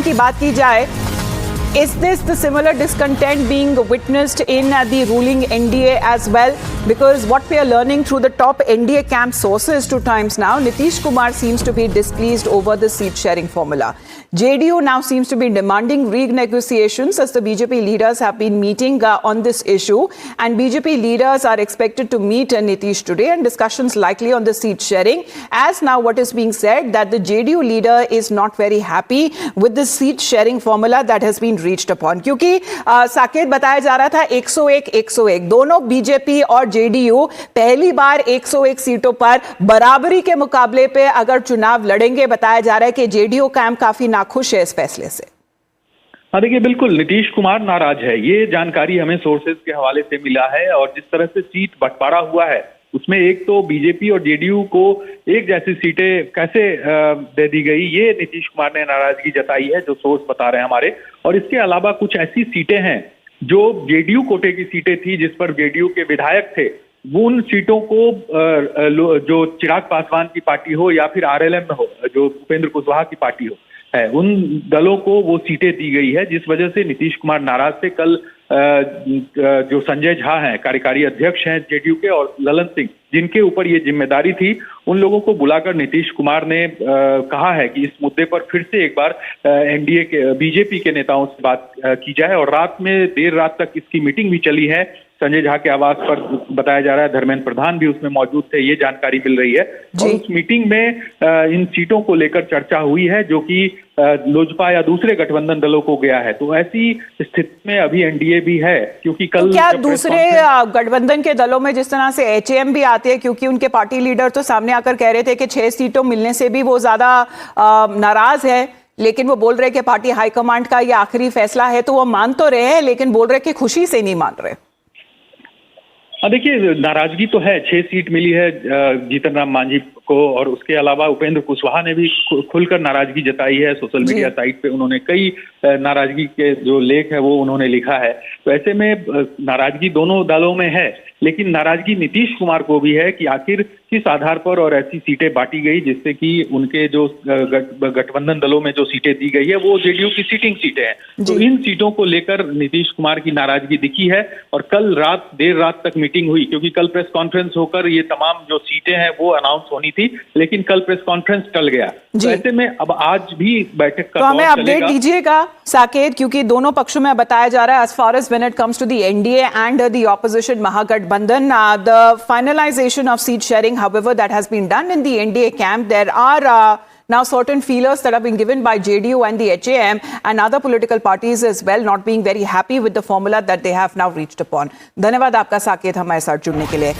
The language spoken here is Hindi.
की बात की जाए, is this the similar discontent being witnessed in the ruling NDA as well? Because what we are learning through the top NDA camp sources 2 times now, Nitish Kumar seems to be displeased over the seat sharing formula. JDU now seems to be demanding renegotiations as the BJP leaders have been meeting on this issue, and BJP leaders are expected to meet Nitish today, and discussions likely on the seat sharing. As now what is being said that the JDU leader is not very happy with the seat sharing formula that has been reached upon, क्योंकि साकेत बताया जा रहा था 101 दोनों बीजेपी और जेडीयू पहली बार 101 सीटों पर बराबरी के मुकाबले पे अगर चुनाव लड़ेंगे। बताया जा रहा है कि जेडीयू कैंप काफी नाखुश है इस फैसले से। हाँ, देखिए, बिल्कुल नीतीश कुमार नाराज है, ये जानकारी हमें सोर्सेज के हवाले से मिला है। और जिस तरह से सीट बंटवारा हुआ है उसमें एक तो बीजेपी और जेडीयू को एक जैसी सीटें कैसे दे दी गई, ये नीतीश कुमार ने नाराजगी जताई है, जो सोर्स बता रहे हैं हमारे। और इसके अलावा कुछ ऐसी सीटें हैं जो जेडीयू कोटे की सीटें थी, जिस पर जेडीयू के विधायक थे, वो उन सीटों को जो चिराग पासवान की पार्टी हो या फिर आरएलएम में हो, जो उपेंद्र कुशवाहा की पार्टी हो, है, उन दलों को वो सीटें दी गई है, जिस वजह से नीतीश कुमार नाराज थे। कल जो संजय झा हैं, कार्यकारी अध्यक्ष हैं जेडीयू के, और ललन सिंह, जिनके ऊपर ये जिम्मेदारी थी, उन लोगों को बुलाकर नीतीश कुमार ने कहा है कि इस मुद्दे पर फिर से एक बार एनडीए के बीजेपी के नेताओं से बात की जाए। और रात में देर रात तक इसकी मीटिंग भी चली है संजय झा के आवास पर, बताया जा रहा है। धर्मेंद्र प्रधान भी उसमें मौजूद थे, ये जानकारी मिल रही है। और उस मीटिंग में इन सीटों को लेकर चर्चा हुई है, जो कि लोजपा या दूसरे गठबंधन दलों को गया है। तो ऐसी स्थिति में अभी एनडीए भी है, क्योंकि कल तो क्या दूसरे गठबंधन के दलों में जिस तरह से एचएएम भी आती है, क्योंकि उनके पार्टी लीडर तो सामने आकर कह रहे थे कि 6 सीटों मिलने से भी वो ज्यादा नाराज है, लेकिन वो बोल रहे कि पार्टी हाईकमांड का ये आखिरी फैसला है, तो वो मान तो रहे हैं लेकिन बोल रहे कि खुशी से नहीं मान रहे। देखिए, नाराजगी तो है, 6 सीट मिली है जीतन राम मांझी को, और उसके अलावा उपेंद्र कुशवाहा ने भी खुलकर नाराजगी जताई है। सोशल मीडिया साइट पे उन्होंने कई नाराजगी के जो लेख है वो उन्होंने लिखा है। तो ऐसे में नाराजगी दोनों दलों में है, लेकिन नाराजगी नीतीश कुमार को भी है कि आखिर किस आधार पर और ऐसी सीटें बांटी गई जिससे कि उनके जो गठबंधन दलों में जो सीटें दी गई है वो जेडीयू की सीटिंग सीटें हैं। तो इन सीटों को लेकर नीतीश कुमार की नाराजगी दिखी है। और कल रात देर रात तक मीटिंग हुई, क्योंकि कल प्रेस कॉन्फ्रेंस होकर ये तमाम जो सीटें हैं वो अनाउंस होनी थी, लेकिन कल प्रेस कॉन्फ्रेंस टल गया। तो ऐसे में अब आज भी बैठक का तो हमें अपडेट दीजिएगा साकेत, क्योंकि दोनों पक्षों में बताया जा रहा है, as far as when it comes to the NDA and the opposition Mahagathbandhan, the finalization of seat sharing, however, that has been done in the NDA camp. There are now certain feelers that have been given by JDU and the HAM and other political parties as well, not being very happy with the formula that they have now reached upon. धन्यवाद आपका साकेत हमारे साथ जुड़ने के लिए।